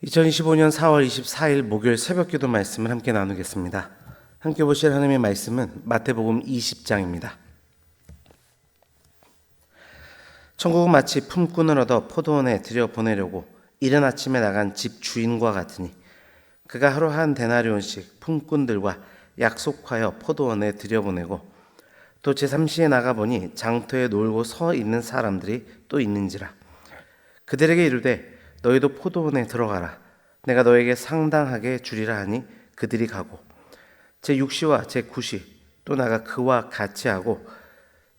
2025년 4월 24일 목요일 새벽기도 말씀을 함께 나누겠습니다. 함께 보실 하나님의 말씀은 마태복음 20장입니다. 천국은 마치 품꾼을 얻어 포도원에 들여보내려고 이른 아침에 나간 집 주인과 같으니 그가 하루 한 데나리온씩 품꾼들과 약속하여 포도원에 들여보내고 또 제3시에 나가보니 장터에 놀고 서 있는 사람들이 또 있는지라. 그들에게 이르되 너희도 포도원에 들어가라. 내가 너에게 상당하게 주리라 하니 그들이 가고 제6시와 제9시 또 나가 그와 같이 하고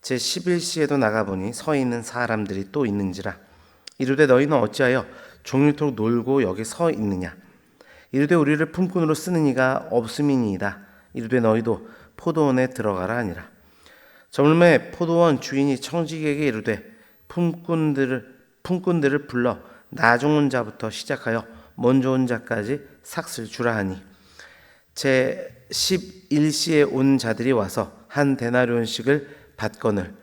제11시에도 나가보니 서 있는 사람들이 또 있는지라. 이르되 너희는 어찌하여 종일토록 놀고 여기 서 있느냐. 이르되 우리를 품꾼으로 쓰는 이가 없음이니이다. 이르되 너희도 포도원에 들어가라 하니라. 저물매 포도원 주인이 청지기에게 이르되 품꾼들을 불러 나중 온 자부터 시작하여 먼저 온 자까지 삭슬 주라 하니 제11시에 온 자들이 와서 한 데나리온씩을 받거늘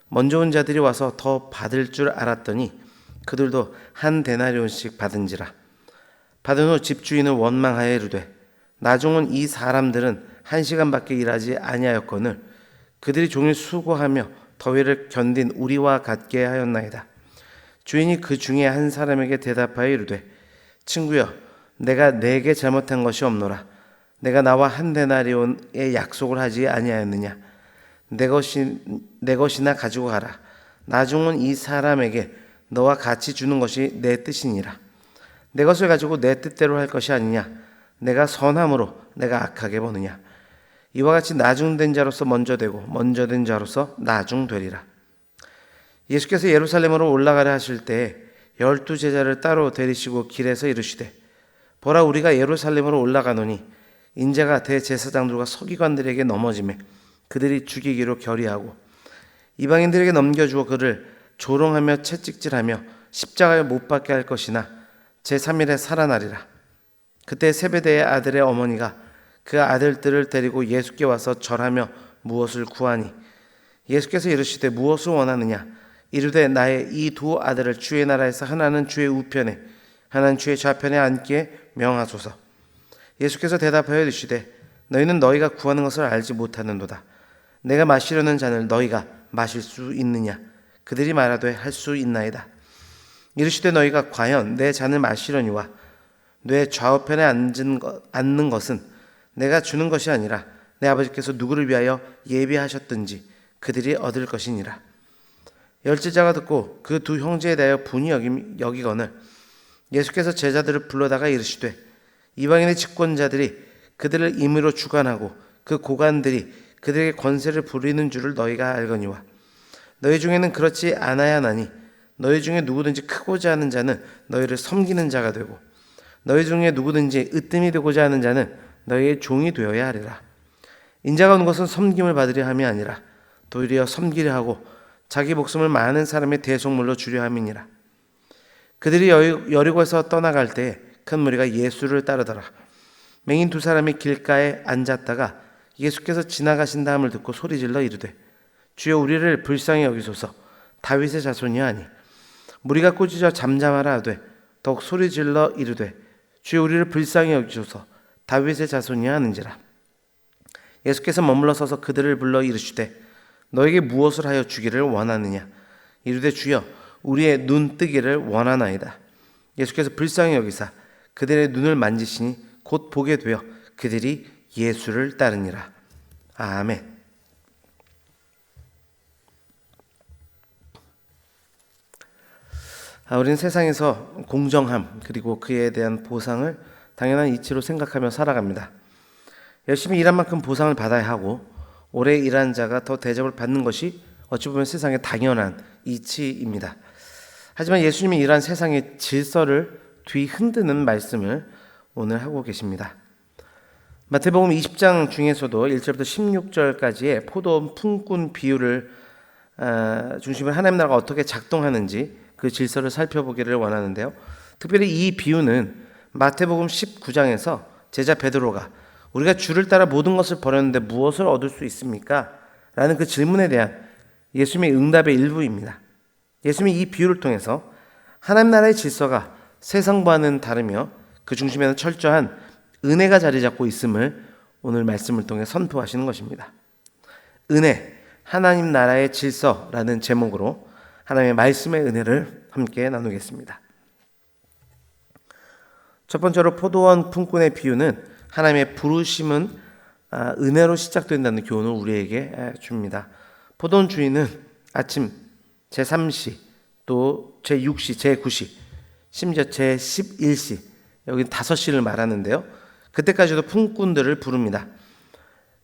먼저 온 자들이 와서 더 받을 줄 알았더니 그들도 한 데나리온씩 받은지라. 받은 후 집주인은 원망하여 이르되 나중 온 이 사람들은 1시간밖에 일하지 아니하였거늘 그들이 종일 수고하며 더위를 견딘 우리와 같게 하였나이다. 주인이 그 중에 한 사람에게 대답하여 이르되 친구여, 내가 네게 잘못한 것이 없노라. 내가 나와 한 데나리온의 약속을 하지 아니하였느냐. 내 것이나 가지고 가라. 나중 온 이 사람에게 너와 같이 주는 것이 내 뜻이니라. 내 것을 가지고 내 뜻대로 할 것이 아니냐. 내가 선함으로 내가 악하게 보느냐. 이와 같이 나중된 자로서 먼저 되고 먼저 된 자로서 나중되리라. 예수께서 예루살렘으로 올라가려 하실 때 12제자를 따로 데리시고 길에서 이르시되 보라, 우리가 예루살렘으로 올라가노니 인자가 대제사장들과 서기관들에게 넘어지매 그들이 죽이기로 결의하고 이방인들에게 넘겨주어 그를 조롱하며 채찍질하며 십자가에 못 박게 할 것이나 제3일에 살아나리라. 그때 세베대의 아들의 어머니가 그 아들들을 데리고 예수께 와서 절하며 무엇을 구하니 예수께서 이르시되 무엇을 원하느냐. 이르되 나의 이 두 아들을 주의 나라에서 하나는 주의 우편에 하나는 주의 좌편에 앉게 명하소서. 예수께서 대답하여 이르시되 너희는 너희가 구하는 것을 알지 못하는도다. 내가 마시려는 잔을 너희가 마실 수 있느냐. 그들이 말하되 할 수 있나이다. 이르시되 너희가 과연 내 잔을 마시려니와 내 좌우편에 앉는 것은 내가 주는 것이 아니라 내 아버지께서 누구를 위하여 예비하셨든지 그들이 얻을 것이니라. 열제자가 듣고 그 두 형제에 대하여 분이 여기거늘 예수께서 제자들을 불러다가 이르시되 이방인의 집권자들이 그들을 임의로 주관하고 그 고관들이 그들에게 권세를 부리는 줄을 너희가 알거니와 너희 중에는 그렇지 않아야 하나니 너희 중에 누구든지 크고자 하는 자는 너희를 섬기는 자가 되고 너희 중에 누구든지 으뜸이 되고자 하는 자는 너희의 종이 되어야 하리라. 인자가 온 것은 섬김을 받으려 함이 아니라 도리어 섬기려 하고 자기 목숨을 많은 사람의 대속물로 주려 함이니라. 그들이 여리고에서 떠나갈 때 큰 무리가 예수를 따르더라. 맹인 두 사람이 길가에 앉았다가 예수께서 지나가신 다음을 듣고 소리질러 이르되 주여, 우리를 불쌍히 여기소서. 다윗의 자손이야 하니 무리가 꾸짖어 잠잠하라 하되 더욱 소리질러 이르되 주여, 우리를 불쌍히 여기소서. 다윗의 자손이야 하는지라. 예수께서 머물러 서서 그들을 불러 이르시되 너에게 무엇을 하여 주기를 원하느냐. 이르되 주여, 우리의 눈 뜨기를 원하나이다. 예수께서 불쌍히 여기사 그들의 눈을 만지시니 곧 보게 되어 그들이 예수를 따르니라. 아멘. 우리는 세상에서 공정함 그리고 그에 대한 보상을 당연한 이치로 생각하며 살아갑니다. 열심히 일한 만큼 보상을 받아야 하고 오래 일한 자가 더 대접을 받는 것이 어찌 보면 세상의 당연한 이치입니다. 하지만 예수님이 이러한 세상의 질서를 뒤흔드는 말씀을 오늘 하고 계십니다. 마태복음 20장 중에서도 1절부터 16절까지의 포도원 품꾼 비유를 중심으로 하나님 나라가 어떻게 작동하는지 그 질서를 살펴보기를 원하는데요. 특별히 이 비유는 마태복음 19장에서 제자 베드로가 우리가 주를 따라 모든 것을 버렸는데 무엇을 얻을 수 있습니까? 라는 그 질문에 대한 예수님의 응답의 일부입니다. 예수님이 이 비유를 통해서 하나님 나라의 질서가 세상과는 다르며 그 중심에는 철저한 은혜가 자리 잡고 있음을 오늘 말씀을 통해 선포하시는 것입니다. 은혜, 하나님 나라의 질서라는 제목으로 하나님의 말씀의 은혜를 함께 나누겠습니다. 첫 번째로 포도원 품꾼의 비유는 하나님의 부르심은 은혜로 시작된다는 교훈을 우리에게 줍니다. 포도원 주인은 아침 제3시, 또 제6시, 제9시, 심지어 제11시, 여기 5시를 말하는데요. 그때까지도 품꾼들을 부릅니다.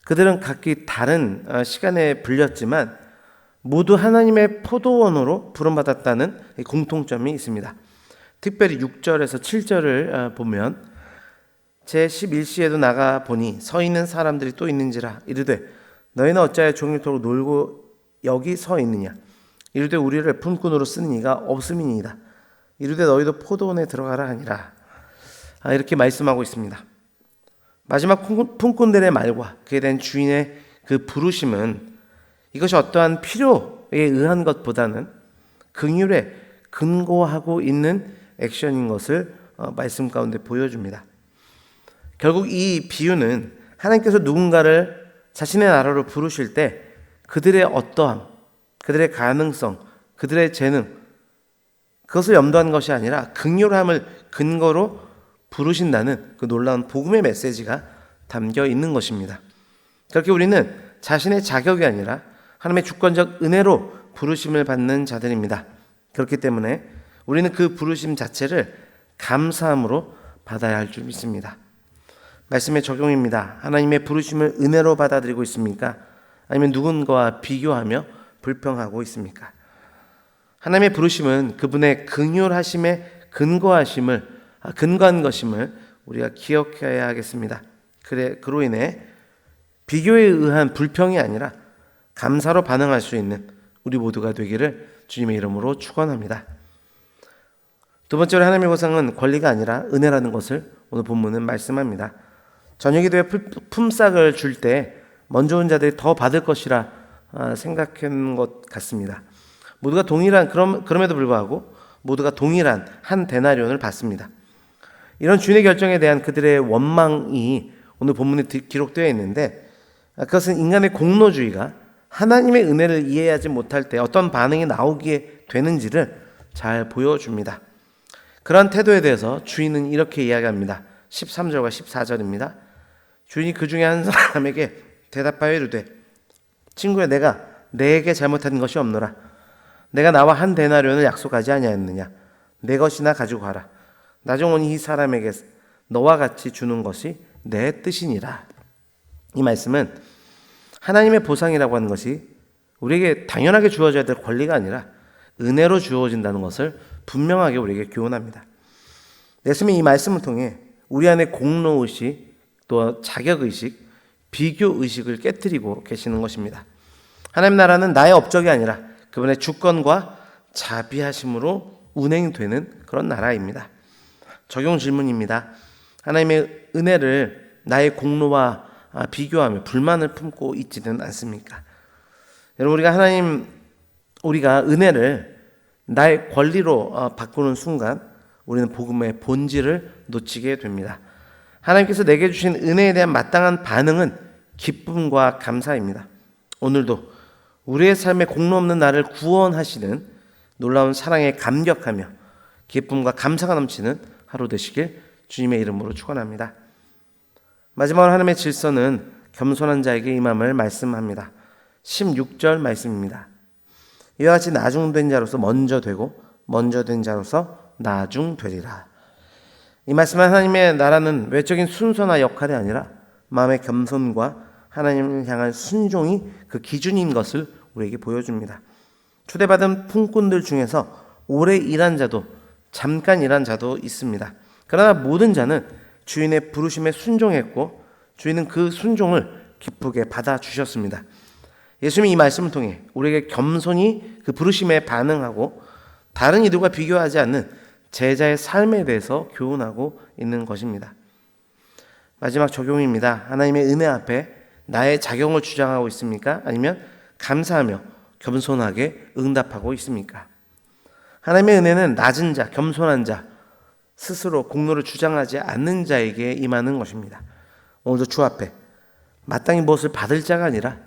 그들은 각기 다른 시간에 불렸지만 모두 하나님의 포도원으로 부름받았다는 공통점이 있습니다. 특별히 6절에서 7절을 보면 제11시에도 나가 보니 서 있는 사람들이 또 있는지라 이르되 너희는 어찌하여 종일토록 놀고 여기 서 있느냐 이르되 우리를 품꾼으로 쓰는 이가 없음이니이다 이르되 너희도 포도원에 들어가라 하니라. 이렇게 말씀하고 있습니다. 마지막 품꾼들의 말과 그에 대한 주인의 그 부르심은 이것이 어떠한 필요에 의한 것보다는 긍휼에 근거하고 있는 액션인 것을 말씀 가운데 보여줍니다. 결국 이 비유는 하나님께서 누군가를 자신의 나라로 부르실 때 그들의 어떠함, 그들의 가능성, 그들의 재능, 그것을 염두한 것이 아니라 긍휼함을 근거로 부르신다는 그 놀라운 복음의 메시지가 담겨 있는 것입니다. 그렇게 우리는 자신의 자격이 아니라 하나님의 주권적 은혜로 부르심을 받는 자들입니다. 그렇기 때문에 우리는 그 부르심 자체를 감사함으로 받아야 할 줄 믿습니다. 말씀의 적용입니다. 하나님의 부르심을 은혜로 받아들이고 있습니까? 아니면 누군가와 비교하며 불평하고 있습니까? 하나님의 부르심은 그분의 긍휼하심에 근거한 것임을 우리가 기억해야 하겠습니다. 그로 인해 비교에 의한 불평이 아니라 감사로 반응할 수 있는 우리 모두가 되기를 주님의 이름으로 축원합니다. 두 번째로 하나님의 보상은 권리가 아니라 은혜라는 것을 오늘 본문은 말씀합니다. 저녁이 되어 품삯을 줄 때 먼저 온 자들이 더 받을 것이라 생각한 것 같습니다. 모두가 그럼에도 불구하고 모두가 동일한 한 데나리온을 받습니다. 이런 주인의 결정에 대한 그들의 원망이 오늘 본문에 기록되어 있는데 그것은 인간의 공로주의가 하나님의 은혜를 이해하지 못할 때 어떤 반응이 나오게 되는지를 잘 보여줍니다. 그런 태도에 대해서 주인은 이렇게 이야기합니다. 13절과 14절입니다. 주인이 그 중에 한 사람에게 대답하여 이르되 친구야 내가 내게 잘못한 것이 없노라. 내가 나와 한 데나리온을 약속하지 아니하였느냐. 내 것이나 가지고 가라. 나중 오니 이 사람에게 너와 같이 주는 것이 내 뜻이니라. 이 말씀은 하나님의 보상이라고 하는 것이 우리에게 당연하게 주어져야 될 권리가 아니라 은혜로 주어진다는 것을 분명하게 우리에게 교훈합니다. 예수님이 이 말씀을 통해 우리 안에 공로의식, 또 자격의식, 비교의식을 깨뜨리고 계시는 것입니다. 하나님 나라는 나의 업적이 아니라 그분의 주권과 자비하심으로 운행되는 그런 나라입니다. 적용 질문입니다. 하나님의 은혜를 나의 공로와 비교하며 불만을 품고 있지는 않습니까? 여러분 우리가 은혜를 나의 권리로 바꾸는 순간 우리는 복음의 본질을 놓치게 됩니다. 하나님께서 내게 주신 은혜에 대한 마땅한 반응은 기쁨과 감사입니다. 오늘도 우리의 삶에 공로 없는 나를 구원하시는 놀라운 사랑에 감격하며 기쁨과 감사가 넘치는 하루 되시길 주님의 이름으로 축원합니다. 마지막으로 하나님의 질서는 겸손한 자에게 임함을 말씀합니다. 16절 말씀입니다. 이와 같이 나중된 자로서 먼저 되고 먼저 된 자로서 나중되리라. 이 말씀은 하나님의 나라는 외적인 순서나 역할이 아니라 마음의 겸손과 하나님을 향한 순종이 그 기준인 것을 우리에게 보여줍니다. 초대받은 품꾼들 중에서 오래 일한 자도 잠깐 일한 자도 있습니다. 그러나 모든 자는 주인의 부르심에 순종했고 주인은 그 순종을 기쁘게 받아주셨습니다. 예수님이 이 말씀을 통해 우리에게 겸손히 그 부르심에 반응하고 다른 이들과 비교하지 않는 제자의 삶에 대해서 교훈하고 있는 것입니다. 마지막 적용입니다. 하나님의 은혜 앞에 나의 자격을 주장하고 있습니까? 아니면 감사하며 겸손하게 응답하고 있습니까? 하나님의 은혜는 낮은 자, 겸손한 자, 스스로 공로를 주장하지 않는 자에게 임하는 것입니다. 오늘도 주 앞에 마땅히 무엇을 받을 자가 아니라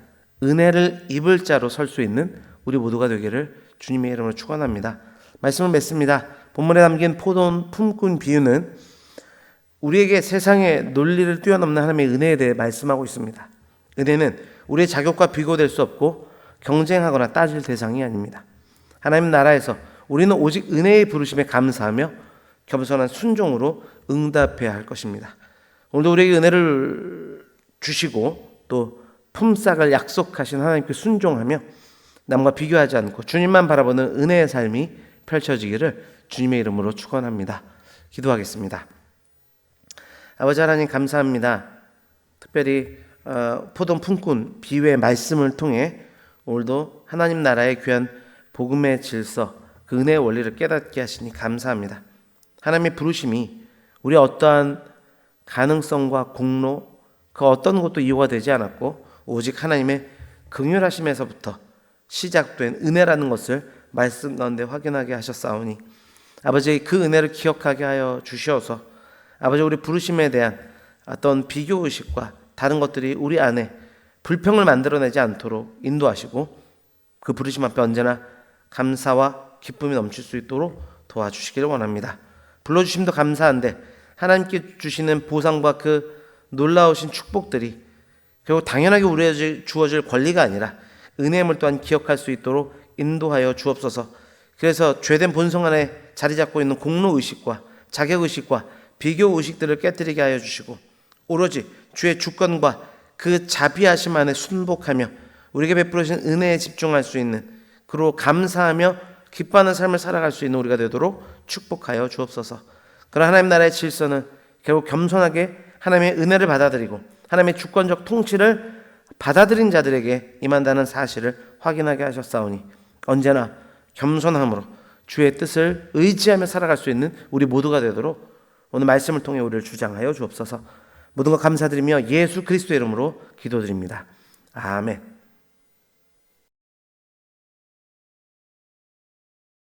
은혜를 입을 자로 설 수 있는 우리 모두가 되기를 주님의 이름으로 축원합니다. 말씀을 맺습니다. 본문에 담긴 포도원 품꾼 비유는 우리에게 세상의 논리를 뛰어넘는 하나님의 은혜에 대해 말씀하고 있습니다. 은혜는 우리의 자격과 비교될 수 없고 경쟁하거나 따질 대상이 아닙니다. 하나님 나라에서 우리는 오직 은혜의 부르심에 감사하며 겸손한 순종으로 응답해야 할 것입니다. 오늘도 우리에게 은혜를 주시고 또 품삯을 약속하신 하나님께 순종하며 남과 비교하지 않고 주님만 바라보는 은혜의 삶이 펼쳐지기를 주님의 이름으로 축원합니다. 기도하겠습니다. 아버지 하나님 감사합니다. 특별히 포도원 품꾼 비유의 말씀을 통해 오늘도 하나님 나라의 귀한 복음의 질서, 그 은혜의 원리를 깨닫게 하시니 감사합니다. 하나님의 부르심이 우리의 어떠한 가능성과 공로, 그 어떤 것도 이유가 되지 않았고 오직 하나님의 긍휼하심에서부터 시작된 은혜라는 것을 말씀 가운데 확인하게 하셨사오니 아버지 그 은혜를 기억하게 하여 주시어서 아버지 우리 부르심에 대한 어떤 비교의식과 다른 것들이 우리 안에 불평을 만들어내지 않도록 인도하시고 그 부르심 앞에 언제나 감사와 기쁨이 넘칠 수 있도록 도와주시기를 원합니다. 불러주심도 감사한데 하나님께 주시는 보상과 그 놀라우신 축복들이 결국 당연하게 우리에게 주어질 권리가 아니라 은혜임을 또한 기억할 수 있도록 인도하여 주옵소서. 그래서 죄된 본성 안에 자리 잡고 있는 공로의식과 자격의식과 비교의식들을 깨뜨리게 하여 주시고 오로지 주의 주권과 그 자비하심 안에 순복하며 우리에게 베풀어진 은혜에 집중할 수 있는 그로 감사하며 기뻐하는 삶을 살아갈 수 있는 우리가 되도록 축복하여 주옵소서. 그러나 하나님 나라의 질서는 결국 겸손하게 하나님의 은혜를 받아들이고 하나님의 주권적 통치를 받아들인 자들에게 임한다는 사실을 확인하게 하셨사오니 언제나 겸손함으로 주의 뜻을 의지하며 살아갈 수 있는 우리 모두가 되도록 오늘 말씀을 통해 우리를 주장하여 주옵소서. 모든 것 감사드리며 예수 그리스도의 이름으로 기도드립니다. 아멘.